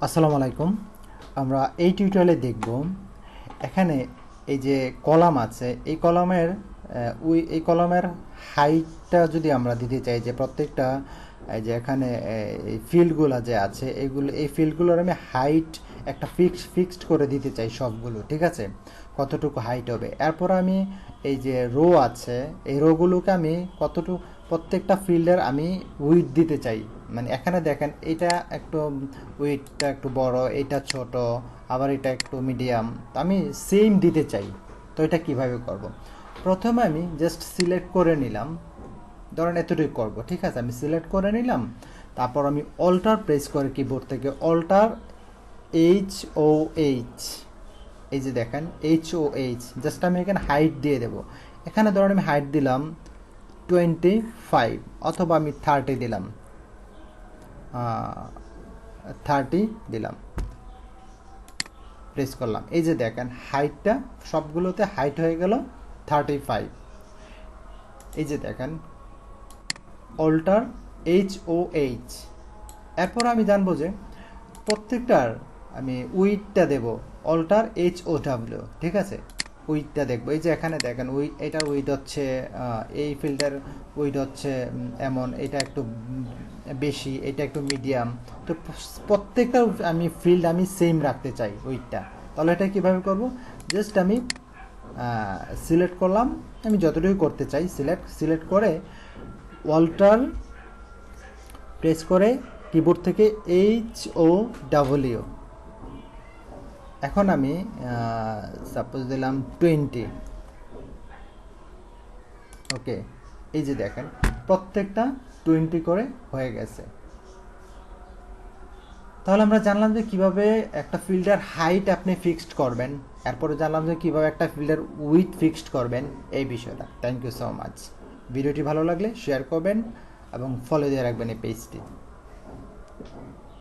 আসসালামু আলাইকুম। আমরা এই টিউটোরিয়ালে দেখব এখানে এই যে কলাম আছে এই কলামের হাইটটা যদি আমরা দিতে চাই যে প্রত্যেকটা এই যে এখানে এই ফিল্ডগুলো যে আছে এই ফিল্ডগুলোর আমি হাইট একটা ফিক্সড করে দিতে চাই সবগুলো, ঠিক আছে, কতটুকু হাইট হবে। এরপর আমি এই যে রো আছে এই রোগুলোকে আমি কতটুকু প্রত্যেকটা ফিল্ডের আমি উইথ দিতে চাই। মানে এখানে দেখেন এটা একটু উইথটা একটু বড়, এটা ছোট, আবার এটা একটু মিডিয়াম, আমি সেম দিতে চাই। তো এটা কিভাবে করব? প্রথমে আমি জাস্ট সিলেক্ট করে নিলাম, ধরেন এতটুকু করব, ঠিক আছে, আমি সিলেক্ট করে নিলাম। তারপর আমি অল্টার প্রেস করে কিবোর্ড থেকে অল্টার HOH, এই যে দেখেন HOH, জাস্ট আমি এখানে হাইট দিয়ে দেব। এখানে ধরেন আমি হাইট দিলাম 25 অথবা আমি 30 দিলাম, 30 দিলাম, প্রেস করলাম। এই যে দেখেন হাইটটা সবগুলোতে হাইট হয়ে গেল 35। এই যে দেখেন অল্টার HOH। এরপর আমি জানবো যে প্রত্যেকটার আমি উইথটা দেব অল্টার HOW, ঠিক আছে, উইথটা দেখবো। এই যে এখানে দেখেন এটার উইথ হচ্ছে এই ফিল্ডের উইথ হচ্ছে এমন, এটা একটু বেশি, এটা একটু মিডিয়াম। তো প্রত্যেকটা আমি ফিল্ড আমি সেম রাখতে চাই উইথটা। তাহলে এটা কীভাবে করব? জাস্ট আমি সিলেক্ট করলাম, আমি যতটুকু করতে চাই সিলেক্ট করে অল্টার প্রেস করে কিবোর্ড থেকে HOW। এখন আমি সাপোজ দিলাম 20। ওকে, এই যে দেখেন প্রত্যেকটা 20 করে হয়ে গেছে। তাহলে আমরা জানলাম যে কিভাবে একটা ফিল্ডের হাইট আপনি ফিক্সড করবেন, এরপরে জানলাম যে কিভাবে একটা ফিল্ডের উইথ ফিক্সড করবেন, এই বিষয়টা। Thank you so much. ভিডিওটি ভালো লাগলে শেয়ার করবেন এবং ফলো দিয়ে রাখবেন এই পেজটি।